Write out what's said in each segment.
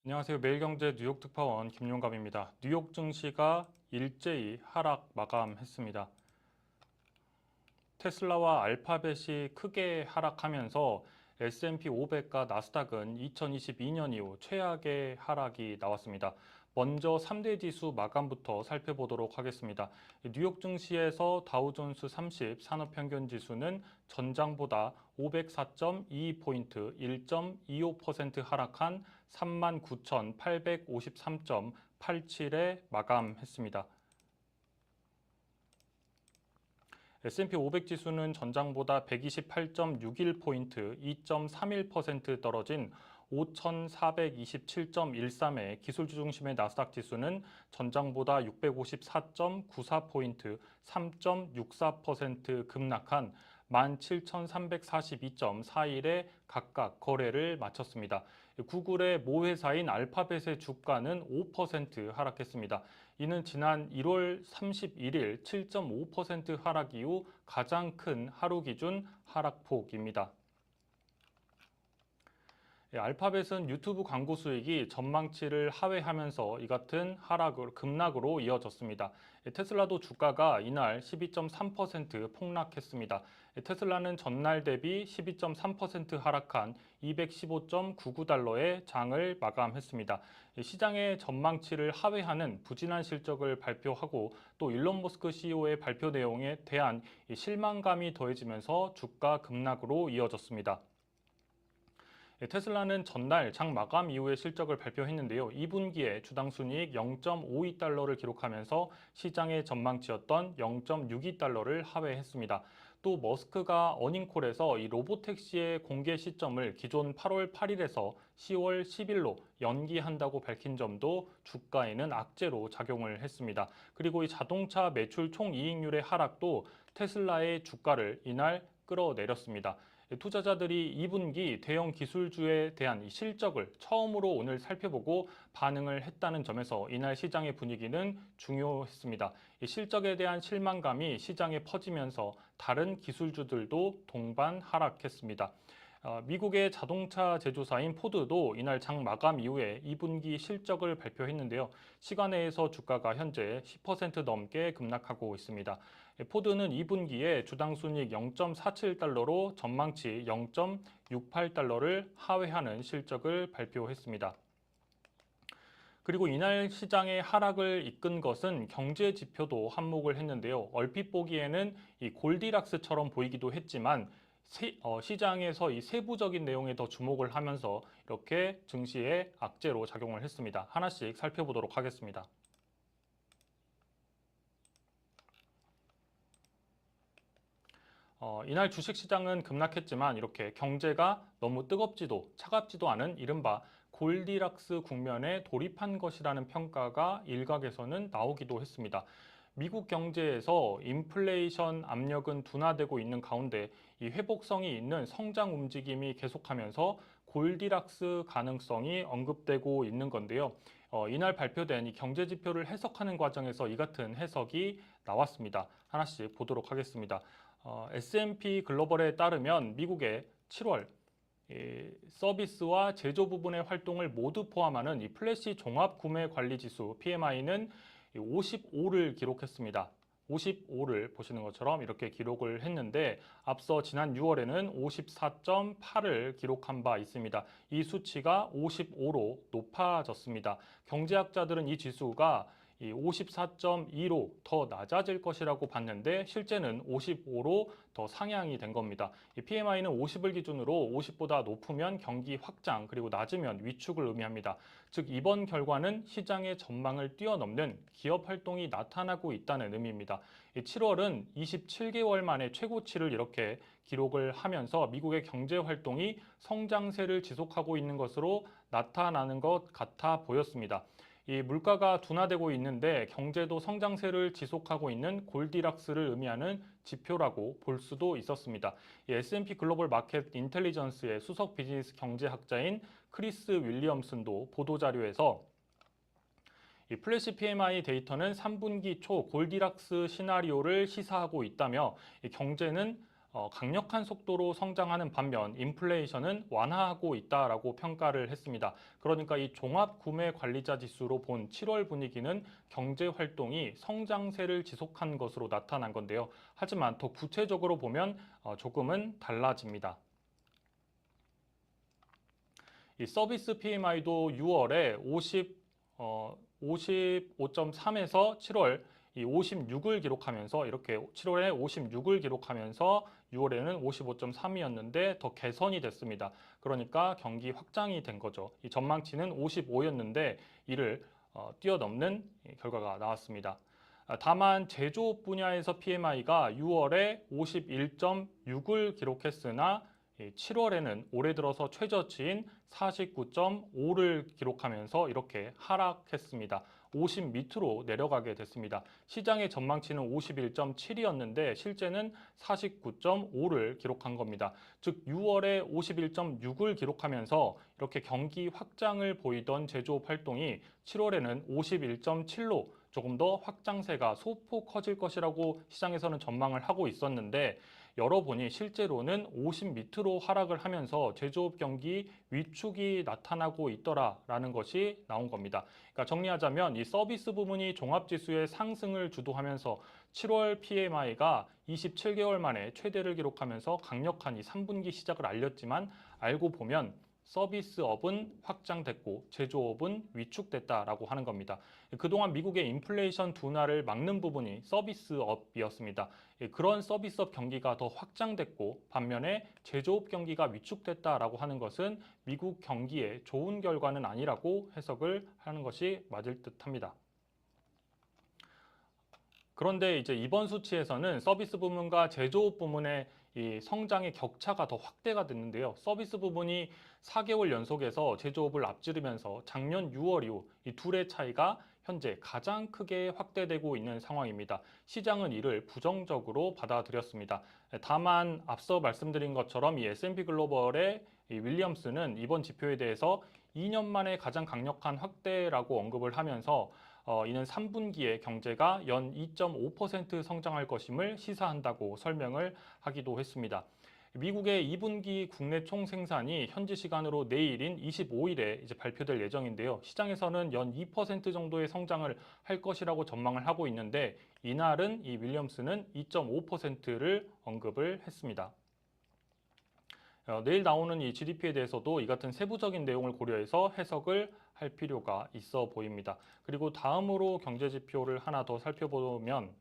안녕하세요. 매일경제 뉴욕 특파원 김용갑입니다. 뉴욕 증시가 일제히 하락 마감했습니다. 테슬라와 알파벳이 크게 하락하면서 S&P 500과 나스닥은 2022년 이후 최악의 하락이 나왔습니다. 먼저 3대 지수 마감부터 살펴보도록 하겠습니다. 뉴욕 증시에서 다우존스 30 산업평균지수는 전장보다 504.22포인트 1.25% 하락한 39,853.87에 마감했습니다. S&P 500 지수는 전장보다 128.61포인트, 2.31% 떨어진 5,427.13에 기술주 중심의 나스닥 지수는 전장보다 654.94포인트, 3.64% 급락한 17,342.41에 각각 거래를 마쳤습니다. 구글의 모회사인 알파벳의 주가는 5% 하락했습니다. 이는 지난 1월 31일 7.5% 하락 이후 가장 큰 하루 기준 하락폭입니다. 알파벳은 유튜브 광고 수익이 전망치를 하회하면서 이 같은 급락으로 이어졌습니다. 테슬라도 주가가 이날 12.3% 폭락했습니다. 테슬라는 전날 대비 12.3% 하락한 215.99달러의 장을 마감했습니다. 시장의 전망치를 하회하는 부진한 실적을 발표하고 또 일론 머스크 CEO의 발표 내용에 대한 실망감이 더해지면서 주가 급락으로 이어졌습니다. 테슬라는 전날 장 마감 이후에 실적을 발표했는데요. 2분기에 주당 순이익 0.52달러를 기록하면서 시장의 전망치였던 0.62달러를 하회했습니다. 또 머스크가 어닝콜에서 이 로보택시의 공개 시점을 기존 8월 8일에서 10월 10일로 연기한다고 밝힌 점도 주가에는 악재로 작용을 했습니다. 그리고 이 자동차 매출 총이익률의 하락도 테슬라의 주가를 이날 끌어내렸습니다. 투자자들이 2분기 대형 기술주에 대한 실적을 처음으로 오늘 살펴보고 반응을 했다는 점에서 이날 시장의 분위기는 중요했습니다. 실적에 대한 실망감이 시장에 퍼지면서 다른 기술주들도 동반 하락했습니다. 미국의 자동차 제조사인 포드도 이날 장 마감 이후에 2분기 실적을 발표했는데요. 시간외에서 주가가 현재 10% 넘게 급락하고 있습니다. 포드는 2분기에 주당 순이익 0.47달러로 전망치 0.68달러를 하회하는 실적을 발표했습니다. 그리고 이날 시장의 하락을 이끈 것은 경제 지표도 한몫을 했는데요. 얼핏 보기에는 이 골디락스처럼 보이기도 했지만 시장에서 이 세부적인 내용에 더 주목을 하면서 이렇게 증시에 악재로 작용을 했습니다. 하나씩 살펴보도록 하겠습니다. 이날 주식시장은 급락했지만 이렇게 경제가 너무 뜨겁지도 차갑지도 않은 이른바 골디락스 국면에 돌입한 것이라는 평가가 일각에서는 나오기도 했습니다. 미국 경제에서 인플레이션 압력은 둔화되고 있는 가운데 이 회복성이 있는 성장 움직임이 계속하면서 골디락스 가능성이 언급되고 있는 건데요. 이날 발표된 이 경제 지표를 해석하는 과정에서 이 같은 해석이 나왔습니다. 하나씩 보도록 하겠습니다. S&P 글로벌에 따르면 미국의 7월 서비스와 제조 부분의 활동을 모두 포함하는 이 플래시 종합 구매 관리 지수 PMI는 55를 기록했습니다. 55를 보시는 것처럼 이렇게 기록을 했는데 앞서 지난 6월에는 54.8을 기록한 바 있습니다. 이 수치가 55로 높아졌습니다. 경제학자들은 이 지수가 이 54.2로 더 낮아질 것이라고 봤는데 실제는 55로 더 상향이 된 겁니다. 이 PMI는 50을 기준으로 50보다 높으면 경기 확장 그리고 낮으면 위축을 의미합니다. 즉 이번 결과는 시장의 전망을 뛰어넘는 기업 활동이 나타나고 있다는 의미입니다. 7월은 27개월 만에 최고치를 이렇게 기록을 하면서 미국의 경제 활동이 성장세를 지속하고 있는 것으로 나타나는 것 같아 보였습니다. 이 물가가 둔화되고 있는데 경제도 성장세를 지속하고 있는 골디락스를 의미하는 지표라고 볼 수도 있었습니다. 이 S&P 글로벌 마켓 인텔리전스의 수석 비즈니스 경제학자인 크리스 윌리엄슨도 보도자료에서 이 플래시 PMI 데이터는 3분기 초 골디락스 시나리오를 시사하고 있다며 이 경제는 강력한 속도로 성장하는 반면 인플레이션은 완화하고 있다라고 평가를 했습니다. 그러니까 이 종합구매관리자 지수로 본 7월 분위기는 경제 활동이 성장세를 지속한 것으로 나타난 건데요. 하지만 더 구체적으로 보면 조금은 달라집니다. 이 서비스 PMI도 6월에 55.3에서 7월 이 56을 기록하면서 이렇게 7월에 56을 기록하면서 6월에는 55.3이었는데 더 개선이 됐습니다. 그러니까 경기 확장이 된 거죠. 이 전망치는 55였는데 이를 뛰어넘는 결과가 나왔습니다. 다만 제조업 분야에서 PMI가 6월에 51.6을 기록했으나 7월에는 올해 들어서 최저치인 49.5를 기록하면서 이렇게 하락했습니다. 50 밑으로 내려가게 됐습니다. 시장의 전망치는 51.7이었는데 실제는 49.5를 기록한 겁니다. 즉 6월에 51.6을 기록하면서 이렇게 경기 확장을 보이던 제조업 활동이 7월에는 51.7로 조금 더 확장세가 소폭 커질 것이라고 시장에서는 전망을 하고 있었는데 열어보니 실제로는 50 밑으로 하락을 하면서 제조업 경기 위축이 나타나고 있더라라는 것이 나온 겁니다. 그러니까 정리하자면 이 서비스 부문이 종합지수의 상승을 주도하면서 7월 PMI가 27개월 만에 최대를 기록하면서 강력한 이 3분기 시작을 알렸지만 알고 보면 서비스업은 확장됐고 제조업은 위축됐다라고 하는 겁니다. 그동안 미국의 인플레이션 둔화를 막는 부분이 서비스업이었습니다. 그런 서비스업 경기가 더 확장됐고 반면에 제조업 경기가 위축됐다라고 하는 것은 미국 경기에 좋은 결과는 아니라고 해석을 하는 것이 맞을 듯합니다. 그런데 이제 이번 수치에서는 서비스 부문과 제조업 부문의 이 성장의 격차가 더 확대가 됐는데요. 서비스 부문이 4개월 연속에서 제조업을 앞지르면서 작년 6월 이후 이 둘의 차이가 현재 가장 크게 확대되고 있는 상황입니다. 시장은 이를 부정적으로 받아들였습니다. 다만 앞서 말씀드린 것처럼 이 S&P 글로벌의 이 윌리엄스는 이번 지표에 대해서 2년 만에 가장 강력한 확대라고 언급을 하면서 이는 3분기에 경제가 연 2.5% 성장할 것임을 시사한다고 설명을 하기도 했습니다. 미국의 2분기 국내 총생산이 현지 시간으로 내일인 25일에 이제 발표될 예정인데요. 시장에서는 연 2% 정도의 성장을 할 것이라고 전망을 하고 있는데 이날은 이 윌리엄스는 2.5%를 언급을 했습니다. 내일 나오는 이 GDP에 대해서도 이 같은 세부적인 내용을 고려해서 해석을 할 필요가 있어 보입니다. 그리고 다음으로 경제 지표를 하나 더 살펴보면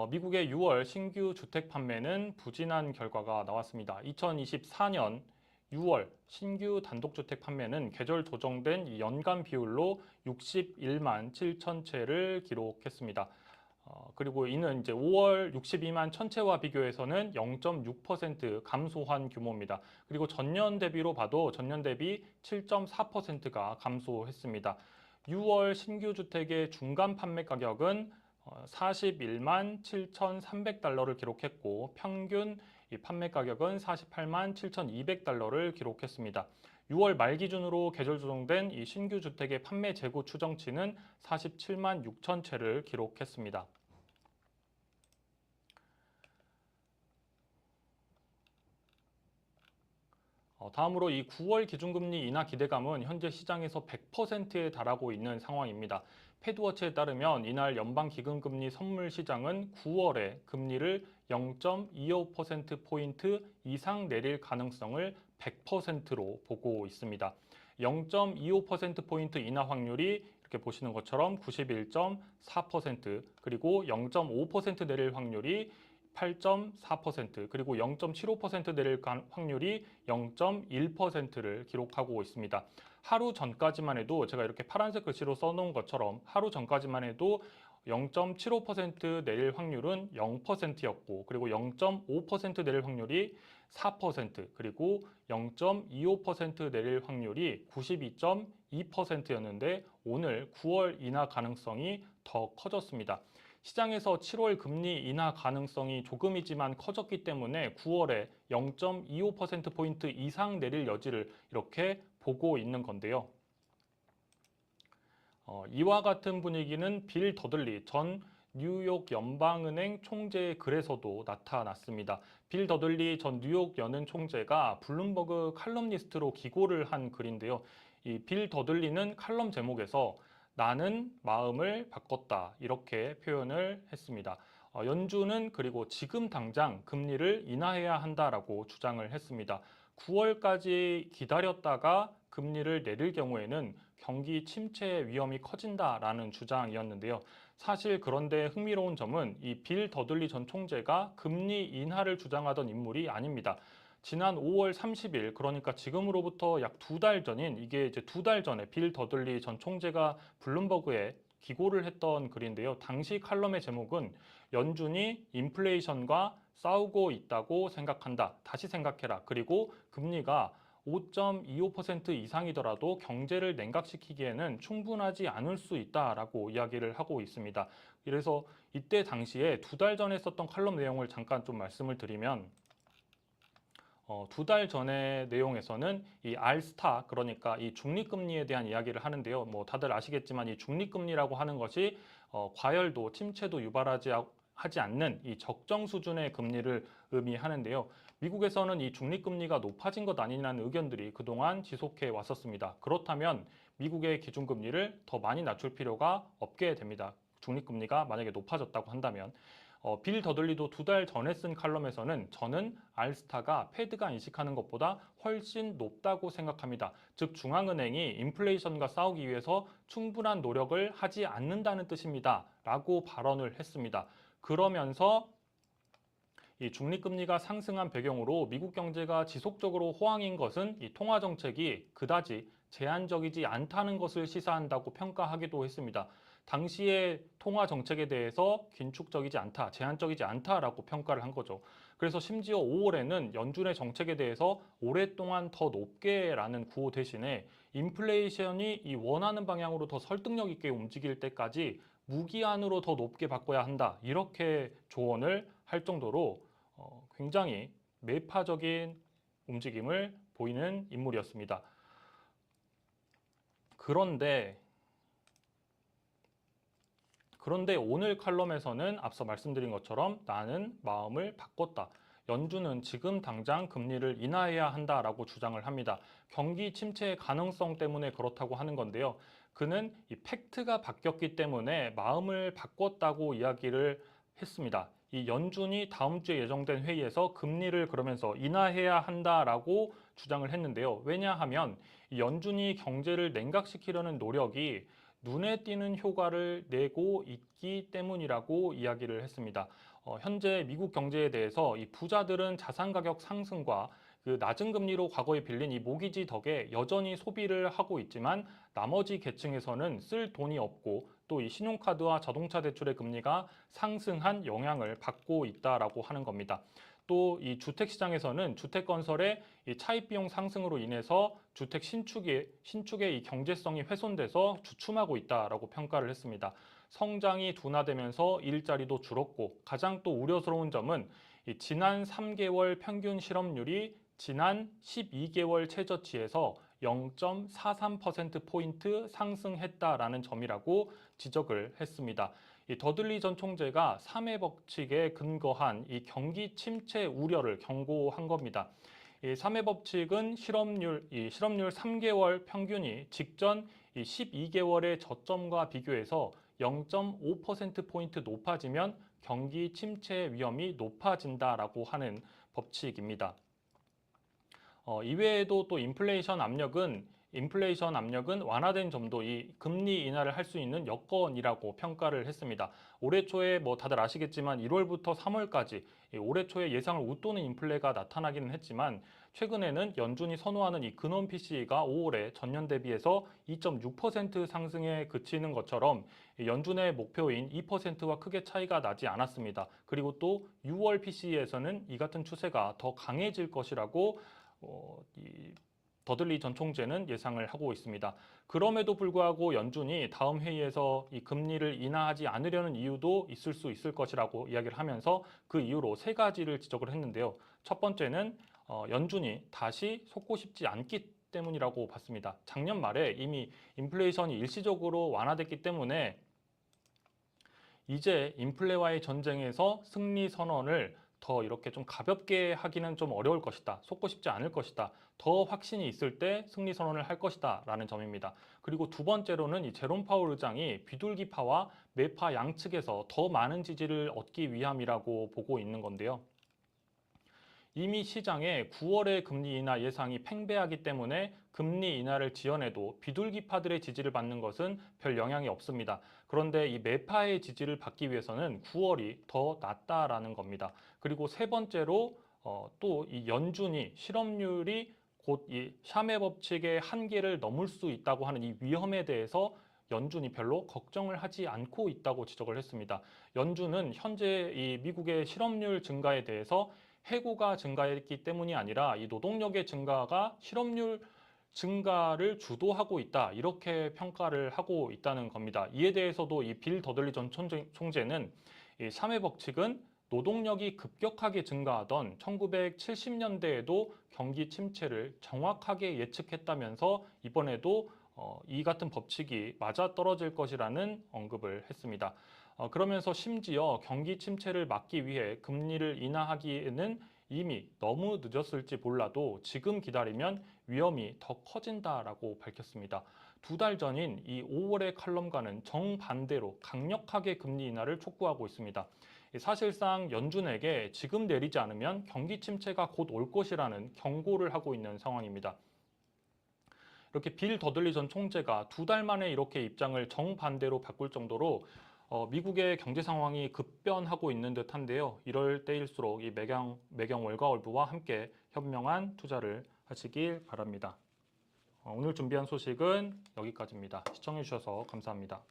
미국의 6월 신규 주택 판매는 부진한 결과가 나왔습니다. 2024년 6월 신규 단독주택 판매는 계절 조정된 연간 비율로 61만 7천 채를 기록했습니다. 그리고 이는 이제 5월 62만 천채와 비교해서는 0.6% 감소한 규모입니다. 그리고 전년 대비로 봐도 전년 대비 7.4%가 감소했습니다. 6월 신규 주택의 중간 판매 가격은 41만 7,300달러를 기록했고 평균 이 판매 가격은 48만 7,200달러를 기록했습니다. 6월 말 기준으로 계절 조정된 이 신규 주택의 판매 재고 추정치는 47만 6천 채를 기록했습니다. 다음으로 이 9월 기준금리 인하 기대감은 현재 시장에서 100%에 달하고 있는 상황입니다. 패드워치에 따르면 이날 연방기금금리 선물 시장은 9월에 금리를 0.25%포인트 이상 내릴 가능성을 100%로 보고 있습니다. 0.25%포인트 인하 확률이 이렇게 보시는 것처럼 91.4% 그리고 0.5% 내릴 확률이 8.4% 그리고 0.75% 내릴 확률이 0.1%를 기록하고 있습니다. 하루 전까지만 해도 제가 이렇게 파란색 글씨로 써놓은 것처럼 하루 전까지만 해도 0.75% 내릴 확률은 0%였고 그리고 0.5% 내릴 확률이 4% 그리고 0.25% 내릴 확률이 92.2%였는데 오늘 9월 인하 가능성이 더 커졌습니다. 시장에서 7월 금리 인하 가능성이 조금이지만 커졌기 때문에 9월에 0.25%포인트 이상 내릴 여지를 이렇게 보고 있는 건데요. 이와 같은 분위기는 빌 더들리 전 뉴욕 연방은행 총재의 글에서도 나타났습니다. 빌 더들리 전 뉴욕 연은 총재가 블룸버그 칼럼니스트로 기고를 한 글인데요. 이 빌 더들리는 칼럼 제목에서 나는 마음을 바꿨다 이렇게 표현을 했습니다. 연준은 그리고 지금 당장 금리를 인하해야 한다라고 주장을 했습니다. 9월까지 기다렸다가 금리를 내릴 경우에는 경기 침체의 위험이 커진다라는 주장이었는데요. 사실 그런데 흥미로운 점은 이 빌 더들리 전 총재가 금리 인하를 주장하던 인물이 아닙니다. 지난 5월 30일, 그러니까 지금으로부터 약 2달 전인, 이게 이제 2달 전에 빌 더들리 전 총재가 블룸버그에 기고를 했던 글인데요. 당시 칼럼의 제목은 연준이 인플레이션과 싸우고 있다고 생각한다. 다시 생각해라. 그리고 금리가 5.25% 이상이더라도 경제를 냉각시키기에는 충분하지 않을 수 있다라고 이야기를 하고 있습니다. 그래서 이때 당시에 2달 전에 썼던 칼럼 내용을 잠깐 좀 말씀을 드리면 2달 전의 내용에서는 이 R스타, 그러니까 이 중립금리에 대한 이야기를 하는데요. 뭐 다들 아시겠지만 이 중립금리라고 하는 것이 과열도 침체도 하지 않는 이 적정 수준의 금리를 의미하는데요. 미국에서는 이 중립금리가 높아진 것 아니냐는 의견들이 그동안 지속해 왔었습니다. 그렇다면 미국의 기준금리를 더 많이 낮출 필요가 없게 됩니다. 중립금리가 만약에 높아졌다고 한다면. 빌 더들리도 2달 전에 쓴 칼럼에서는 저는 R스타가 패드가 인식하는 것보다 훨씬 높다고 생각합니다. 즉 중앙은행이 인플레이션과 싸우기 위해서 충분한 노력을 하지 않는다는 뜻입니다. 라고 발언을 했습니다. 그러면서 이 중립금리가 상승한 배경으로 미국 경제가 지속적으로 호황인 것은 이 통화정책이 그다지 제한적이지 않다는 것을 시사한다고 평가하기도 했습니다. 당시의 통화 정책에 대해서 긴축적이지 않다, 제한적이지 않다라고 평가를 한 거죠. 그래서 심지어 5월에는 연준의 정책에 대해서 오랫동안 더 높게라는 구호 대신에 인플레이션이 이 원하는 방향으로 더 설득력 있게 움직일 때까지 무기한으로 더 높게 바꿔야 한다. 이렇게 조언을 할 정도로 굉장히 매파적인 움직임을 보이는 인물이었습니다. 그런데 오늘 칼럼에서는 앞서 말씀드린 것처럼 나는 마음을 바꿨다. 연준은 지금 당장 금리를 인하해야 한다라고 주장을 합니다. 경기 침체의 가능성 때문에 그렇다고 하는 건데요. 그는 이 팩트가 바뀌었기 때문에 마음을 바꿨다고 이야기를 했습니다. 이 연준이 다음 주에 예정된 회의에서 금리를 그러면서 인하해야 한다라고 주장을 했는데요. 왜냐하면 이 연준이 경제를 냉각시키려는 노력이 눈에 띄는 효과를 내고 있기 때문이라고 이야기를 했습니다. 현재 미국 경제에 대해서 이 부자들은 자산 가격 상승과 그 낮은 금리로 과거에 빌린 이 모기지 덕에 여전히 소비를 하고 있지만 나머지 계층에서는 쓸 돈이 없고 또 이 신용카드와 자동차 대출의 금리가 상승한 영향을 받고 있다라고 하는 겁니다. 또 이 주택 시장에서는 주택 건설의 이 차입 비용 상승으로 인해서 주택 신축의 이 경제성이 훼손돼서 주춤하고 있다라고 평가를 했습니다. 성장이 둔화되면서 일자리도 줄었고 가장 또 우려스러운 점은 이 지난 3개월 평균 실업률이 지난 12개월 최저치에서 0.43%포인트 상승했다라는 점이라고 지적을 했습니다. 이 더들리 전 총재가 3회 법칙에 근거한 이 경기 침체 우려를 경고한 겁니다. 이 3회 법칙은 실업률 3개월 평균이 직전 이 12개월의 저점과 비교해서 0.5%포인트 높아지면 경기 침체 위험이 높아진다라고 하는 법칙입니다. 이외에도 또 인플레이션 압력은 완화된 점도 이 금리 인하를 할 수 있는 여건이라고 평가를 했습니다. 올해 초에 뭐 다들 아시겠지만 1월부터 3월까지 올해 초에 예상을 웃도는 인플레가 나타나기는 했지만 최근에는 연준이 선호하는 이 근원 PCE가 5월에 전년 대비해서 2.6% 상승에 그치는 것처럼 연준의 목표인 2%와 크게 차이가 나지 않았습니다. 그리고 또 6월 PCE에서는 이 같은 추세가 더 강해질 것이라고 이 더들리 전 총재는 예상을 하고 있습니다. 그럼에도 불구하고 연준이 다음 회의에서 이 금리를 인하하지 않으려는 이유도 있을 수 있을 것이라고 이야기를 하면서 그 이유로 3가지를 지적을 했는데요. 첫 번째는 연준이 다시 속고 싶지 않기 때문이라고 봤습니다. 작년 말에 이미 인플레이션이 일시적으로 완화됐기 때문에 이제 인플레와의 전쟁에서 승리 선언을 더 이렇게 좀 가볍게 하기는 좀 어려울 것이다. 속고 싶지 않을 것이다. 더 확신이 있을 때 승리 선언을 할 것이다. 라는 점입니다. 그리고 두 번째로는 이 제롬 파월 의장이 비둘기파와 매파 양측에서 더 많은 지지를 얻기 위함이라고 보고 있는 건데요. 이미 시장에 9월의 금리 인하 예상이 팽배하기 때문에 금리 인하를 지연해도 비둘기파들의 지지를 받는 것은 별 영향이 없습니다. 그런데 이 매파의 지지를 받기 위해서는 9월이 더 낫다라는 겁니다. 그리고 세 번째로 또 이 연준이 실업률이 곧 이 샤메 법칙의 한계를 넘을 수 있다고 하는 이 위험에 대해서 연준이 별로 걱정을 하지 않고 있다고 지적을 했습니다. 연준은 현재 이 미국의 실업률 증가에 대해서 해고가 증가했기 때문이 아니라 이 노동력의 증가가 실업률 증가를 주도하고 있다. 이렇게 평가를 하고 있다는 겁니다. 이에 대해서도 이 빌 더들리 전 총재는 이 샤메 법칙은 노동력이 급격하게 증가하던 1970년대에도 경기 침체를 정확하게 예측했다면서 이번에도 이 같은 법칙이 맞아떨어질 것이라는 언급을 했습니다. 그러면서 심지어 경기 침체를 막기 위해 금리를 인하하기에는 이미 너무 늦었을지 몰라도 지금 기다리면 위험이 더 커진다라고 밝혔습니다. 2달 전인 이 5월의 칼럼과는 정반대로 강력하게 금리 인하를 촉구하고 있습니다. 사실상 연준에게 지금 내리지 않으면 경기 침체가 곧 올 것이라는 경고를 하고 있는 상황입니다. 이렇게 빌 더들리 전 총재가 2달 만에 이렇게 입장을 정반대로 바꿀 정도로 미국의 경제 상황이 급변하고 있는 듯한데요. 이럴 때일수록 이 매경 월가월부와 함께 현명한 투자를 하시길 바랍니다. 오늘 준비한 소식은 여기까지입니다. 시청해 주셔서 감사합니다.